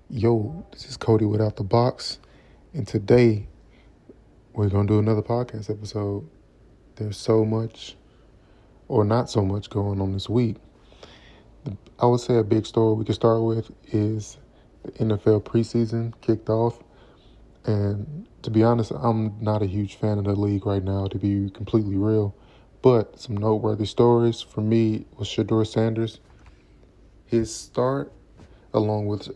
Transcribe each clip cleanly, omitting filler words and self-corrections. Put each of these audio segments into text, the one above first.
Yo, this is Cody without the box, and today we're gonna do another podcast episode. There's so much, or not so much, going on this week. I would say a big story we can start with is the NFL preseason kicked off, and to be honest, I'm not a huge fan of the league right now, to be completely real. But some noteworthy stories for me was Shadeur Sanders, his start, along with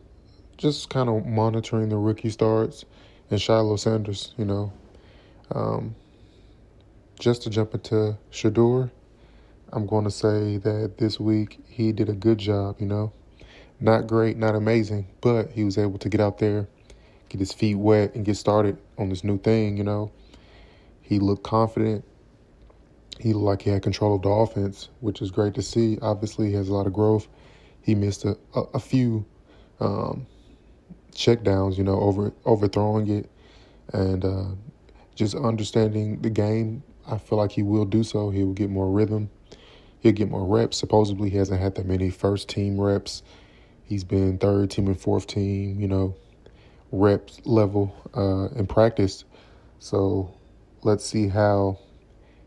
just kind of monitoring the rookie starts, and Shiloh Sanders, Um, just to jump into Shadeur, I'm going to say that this week he did a good job. Not great, not amazing, but he was able to get out there, get his feet wet, and get started on this new thing. He looked confident. He looked like he had control of the offense, which is great to see. Obviously, he has a lot of growth. He missed a few check downs, overthrowing it, and just understanding the game. I feel like he will do so. He will get more rhythm. He'll get more reps. Supposedly, he hasn't had that many first-team reps. He's been third team and fourth team, reps level in practice. So let's see how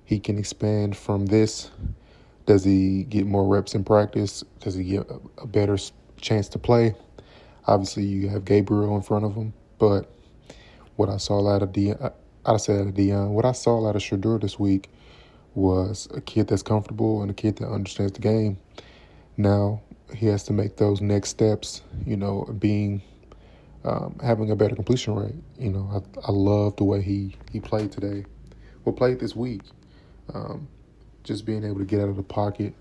he can expand from this. Does he get more reps in practice? Does he get a better chance to play? Obviously, you have Gabriel in front of him, but what I saw out of Dion, what I saw out of Shadeur this week was a kid that's comfortable and a kid that understands the game. Now he has to make those next steps, being having a better completion rate. I love the way he played today, played this week. Just being able to get out of the pocket,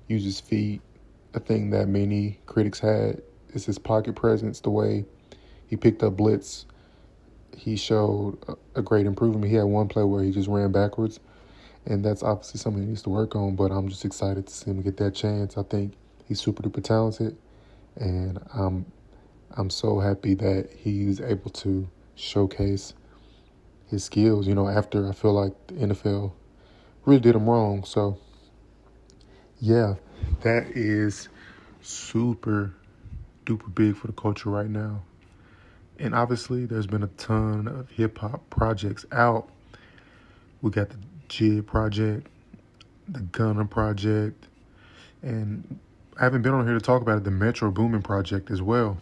use his feet. A thing that many critics had is his pocket presence, the way he picked up blitz. He showed a great improvement. He had one play where he just ran backwards, and that's obviously something he needs to work on, but I'm just excited to see him get that chance. I think he's super duper talented, and I'm so happy that he's able to showcase his skills, after I feel like the NFL really did him wrong. So, yeah, that is super duper big for the culture right now. And obviously, there's been a ton of hip-hop projects out. We got the JID project, the Gunna project, and I haven't been on here to talk about it, the Metro Boomin project as well.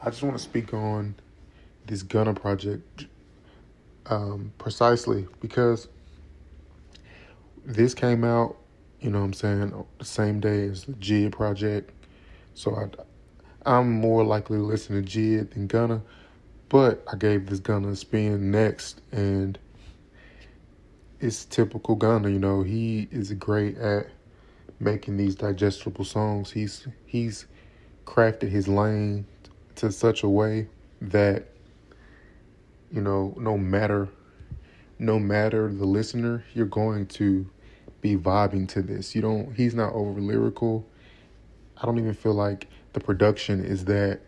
I just want to speak on this Gunna project precisely because this came out, the same day as the JID project. So I'm more likely to listen to JID than Gunna, but I gave this Gunna a spin next, and it's typical Gunna. He is great at making these digestible songs. He's crafted his lane to such a way that no matter the listener, you're going to be vibing to this. He's not over lyrical. I don't even feel like the production is that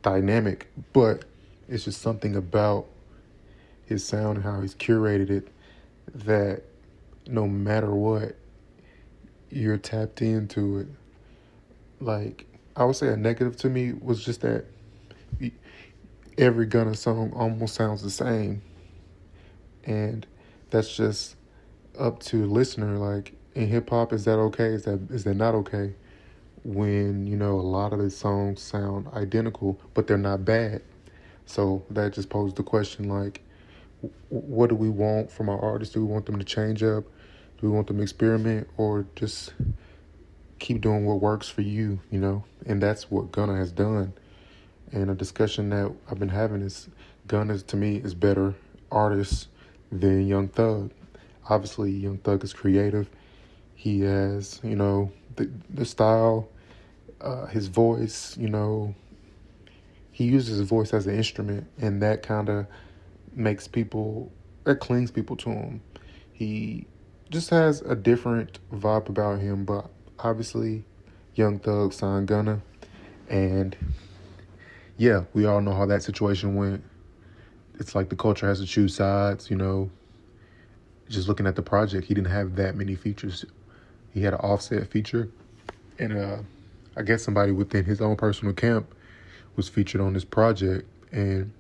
dynamic, but it's just something about his sound and how he's curated it that no matter what, you're tapped into it. Like, I would say a negative to me was just that every Gunna song almost sounds the same. And that's just up to the listener. Like, in hip-hop, is that okay? Is that not okay? When, a lot of the songs sound identical, but they're not bad. So that just posed the question, like, what do we want from our artists? Do we want them to change up? Do we want them to experiment, or just keep doing what works for you, And that's what Gunna has done. And a discussion that I've been having is Gunna, to me, is better artist than Young Thug. Obviously, Young Thug is creative. He has, the style, his voice, he uses his voice as an instrument, and that kind of clings people to him. He just has a different vibe about him, but obviously Young Thug signed Gunna, and yeah, we all know how that situation went. It's like the culture has to choose sides, Just looking at the project, he didn't have that many features. He had an Offset feature, and I guess somebody within his own personal camp was featured on this project, and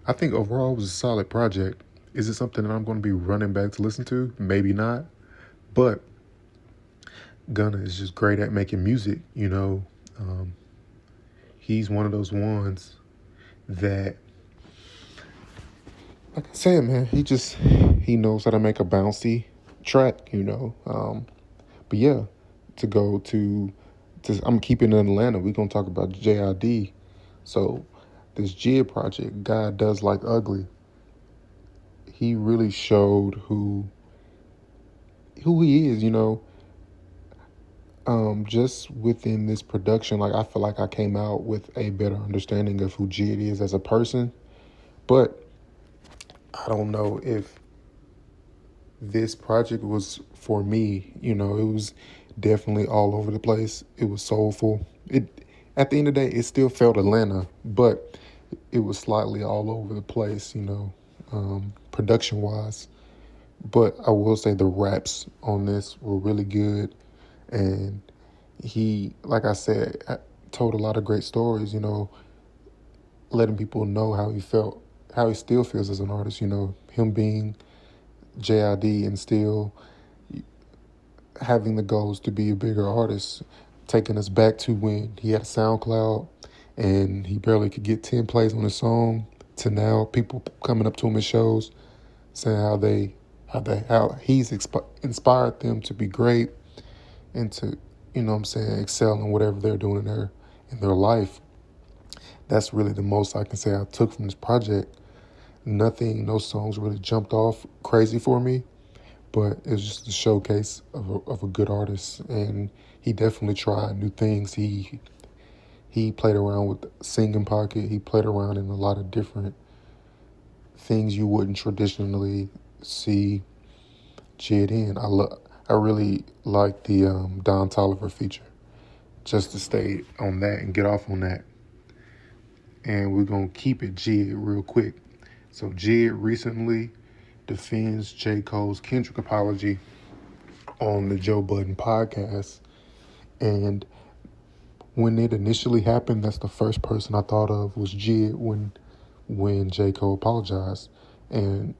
I think overall it was a solid project. Is it something that I'm going to be running back to listen to? Maybe not, but Gunna is just great at making music. He's one of those ones that, like I said, man, he knows how to make a bouncy track. But yeah, to go to I'm keeping it in Atlanta. We're gonna talk about JID. So this JID project, God Does Like Ugly, he really showed who he is. Just within this production, like I feel like I came out with a better understanding of who JID is as a person. But I don't know if this project was for me. It was definitely all over the place. It was soulful. At the end of the day, it still felt Atlanta, but it was slightly all over the place, production wise. But I will say the raps on this were really good. And he, like I said, told a lot of great stories, letting people know how he felt, how he still feels as an artist, him being JID and still having the goals to be a bigger artist, taking us back to when he had a SoundCloud and he barely could get 10 plays on his song, to now people coming up to him at shows saying how he's inspired them to be great and to, excel in whatever they're doing in their life. That's really the most I can say I took from this project. No songs really jumped off crazy for me, but it was just a showcase of a good artist, and he definitely tried new things. He played around with singing pocket. He played around in a lot of different things you wouldn't traditionally see JID in. I really like the Don Toliver feature. Just to stay on that and get off on that, and we're gonna keep it JID real quick. So JID recently defends J. Cole's Kendrick apology on the Joe Budden podcast. And when it initially happened, that's the first person I thought of was JID when J. Cole apologized. And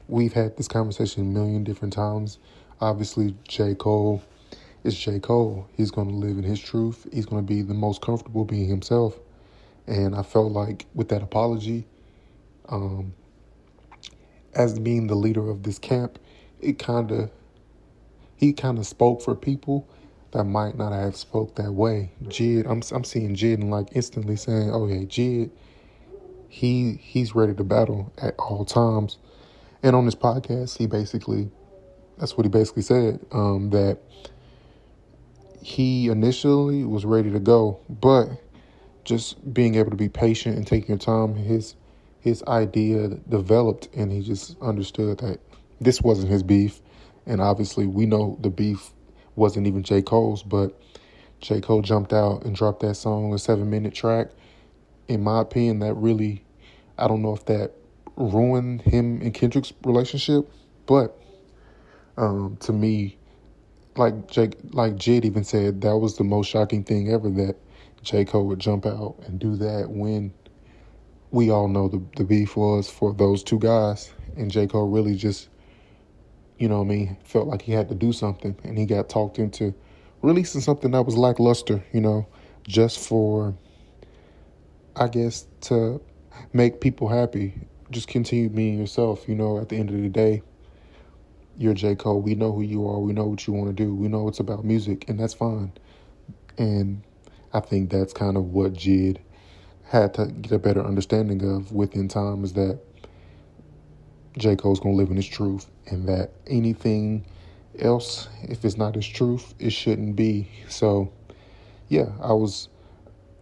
we've had this conversation a million different times. Obviously, J. Cole is J. Cole. He's going to live in his truth. He's going to be the most comfortable being himself. And I felt like with that apology, as being the leader of this camp, he kind of spoke for people that might not have spoke that way. JID, I'm seeing JID and like instantly saying, "Oh yeah, JID, he's ready to battle at all times." And on this podcast, that's what he basically said, that he initially was ready to go, but just being able to be patient and taking your time, his idea developed, and he just understood that this wasn't his beef. And obviously we know the beef wasn't even J. Cole's, but J. Cole jumped out and dropped that song, a 7-minute track. In my opinion, that really, I don't know if that ruined him and Kendrick's relationship, but to me, like JID even said, that was the most shocking thing ever, that J. Cole would jump out and do that when we all know the beef was for those two guys. And J. Cole really just, felt like he had to do something. And he got talked into releasing something that was lackluster, just for, I guess, to make people happy. Just continue being yourself, at the end of the day. You're J. Cole. We know who you are. We know what you want to do. We know it's about music, and that's fine. And I think that's kind of what JID had to get a better understanding of within time, is that J. Cole's going to live in his truth, and that anything else, if it's not his truth, it shouldn't be. So, yeah, I was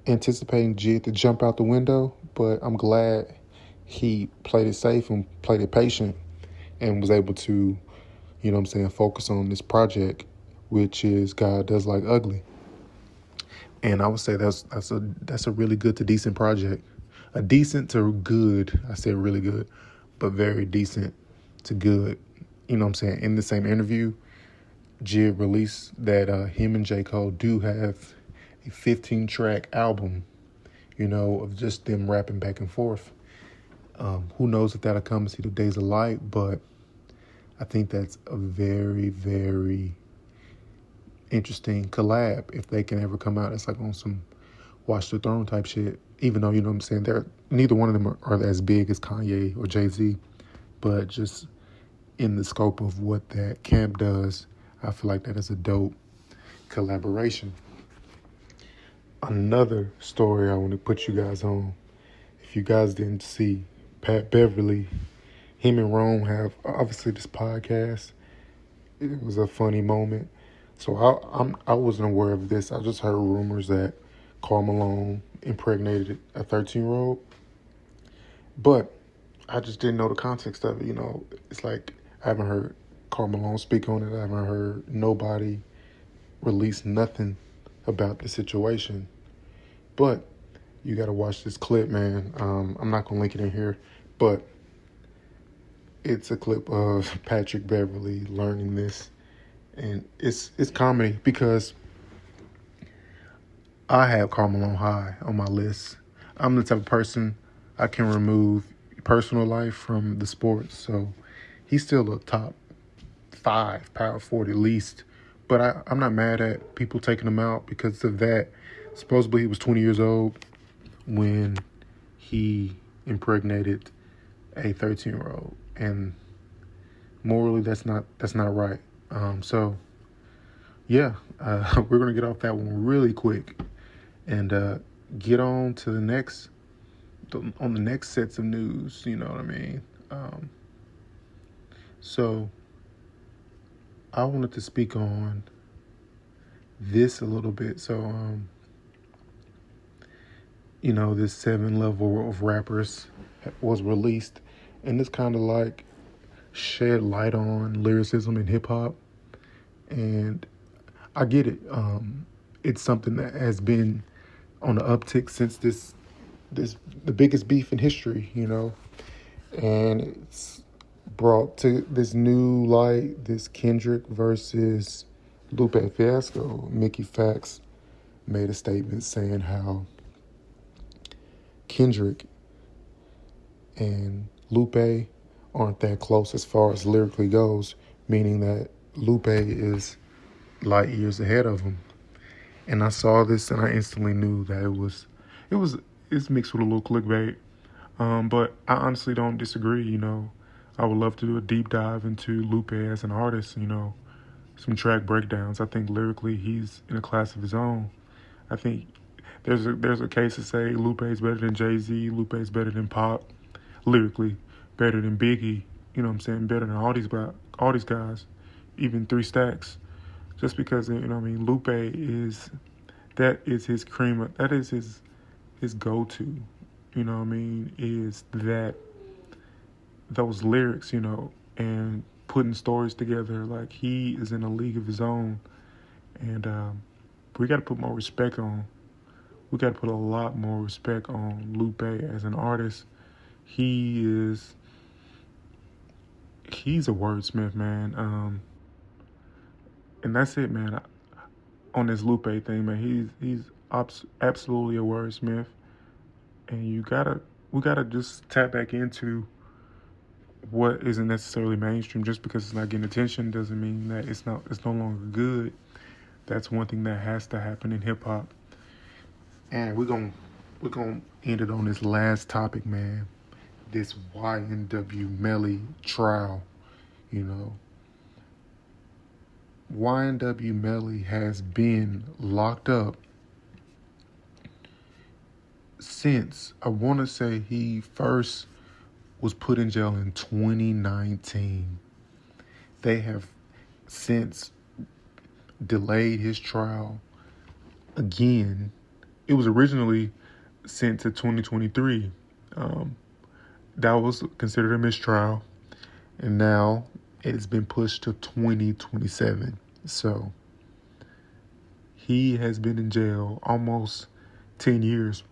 anticipating JID to jump out the window, but I'm glad he played it safe and played it patient and was able to, focus on this project, which is God Does Like Ugly. And I would say that's a really good to decent project. A decent to good, I said really good, but very decent to good. In the same interview, JID released that him and J. Cole do have a 15-track album, of just them rapping back and forth. Who knows if that'll come and see the days of light, but I think that's a very, very interesting collab if they can ever come out. It's like on some Watch the Throne type shit. Even though, what I'm saying, neither one of them are as big as Kanye or Jay-Z, but just in the scope of what that camp does, I feel like that is a dope collaboration. Another story I want to put you guys on. If you guys didn't see, Pat Beverly, him and Rome have obviously this podcast. It was a funny moment. So I wasn't aware of this. I just heard rumors that Karl Malone impregnated a 13-year-old. But I just didn't know the context of it. It's like I haven't heard Karl Malone speak on it. I haven't heard nobody release nothing about the situation. But you got to watch this clip, man. I'm not going to link it in here, but it's a clip of Patrick Beverly learning this. And it's comedy because I have Karl Malone high on my list. I'm the type of person I can remove personal life from the sports. So he's still a top 5 power forward at least. But I'm not mad at people taking him out because of that. Supposedly he was 20 years old when he impregnated a 13-year-old. And morally, that's not right. So, yeah, we're going to get off that one really quick and get on to the next sets of news, you know what I mean? So, I wanted to speak on this a little bit. So, this 7 level of rappers was released, and it's kind of like shed light on lyricism in hip hop. And I get it. It's something that has been on the uptick since the biggest beef in history, and it's brought to this new light, this Kendrick versus Lupe fiasco. Mickey Fax made a statement saying how Kendrick and Lupe aren't that close as far as lyrically goes, meaning that Lupe is light years ahead of him. And I saw this and I instantly knew that it's mixed with a little clickbait. But I honestly don't disagree, I would love to do a deep dive into Lupe as an artist, some track breakdowns. I think lyrically he's in a class of his own. I think there's a case to say Lupe is better than Jay-Z, Lupe is better than Pop, lyrically, better than Biggie, better than all these guys, even 3 Stacks. Just because, Lupe is his cream, that is his go-to, is those lyrics, and putting stories together. Like, he is in a league of his own. And we got to put more respect on. We got to put a lot more respect on Lupe as an artist. He's a wordsmith, man. And that's it, man. On this Lupe thing, man, he's absolutely a wordsmith. And we gotta just tap back into what isn't necessarily mainstream. Just because it's not getting attention doesn't mean that it's no longer good. That's one thing that has to happen in hip hop. And we're gonna end it on this last topic, man. This YNW Melly trial, YNW Melly has been locked up since, I want to say, he first was put in jail in 2019. They have since delayed his trial again. It was originally sent to 2023. That was considered a mistrial. And now it's been pushed to 2027. So he has been in jail almost 10 years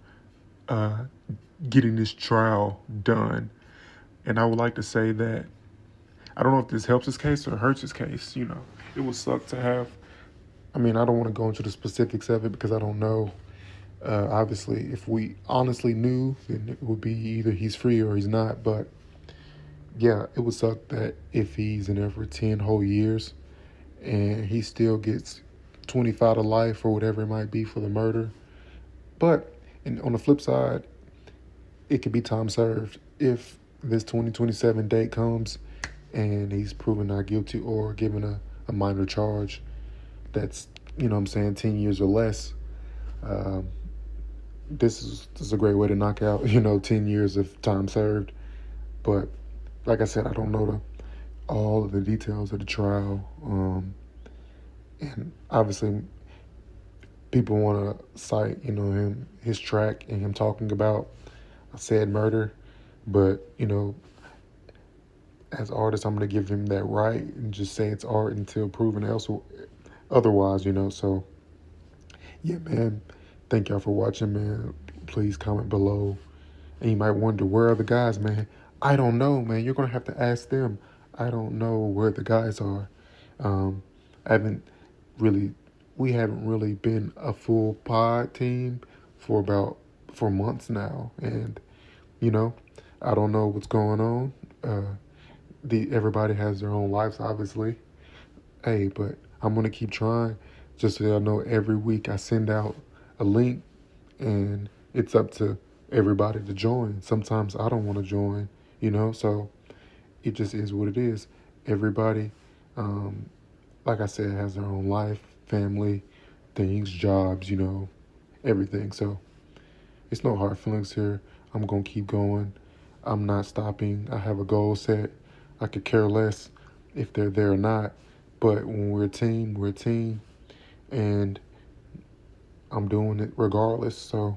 getting this trial done. And I would like to say that I don't know if this helps his case or hurts his case. It would suck to have, I don't want to go into the specifics of it because I don't know. Obviously, if we honestly knew, then it would be either he's free or he's not. But yeah, it would suck that if he's in there for 10 whole years and he still gets 25 to life or whatever it might be for the murder. But on the flip side, it could be time served if this 2027 date comes and he's proven not guilty or given a minor charge that's, 10 years or less. Um, this is a great way to knock out, 10 years of time served. But like I said, I don't know all of the details of the trial. And obviously, people want to cite, his track and him talking about a said murder. But, as artists, I'm going to give him that right and just say it's art until proven else otherwise, So, yeah, man, thank y'all for watching, man. Please comment below. And you might wonder, where are the guys, man? I don't know, man. You're going to have to ask them. I don't know where the guys are. I haven't really, we haven't really been a full pod team for months now. And, I don't know what's going on. Everybody has their own lives, obviously. Hey, but I'm going to keep trying. Just so y'all know, every week I send out a link and it's up to everybody to join. Sometimes I don't want to join, so it just is what it is. Everybody, like I said, has their own life, family, things, jobs, everything. So it's no hard feelings here. I'm going to keep going. I'm not stopping. I have a goal set. I could care less if they're there or not. But when we're a team, we're a team. And I'm doing it regardless. So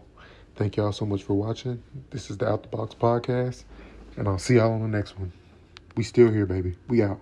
thank y'all so much for watching. This is the Out the Box Podcast. And I'll see y'all on the next one. We still here, baby. We out.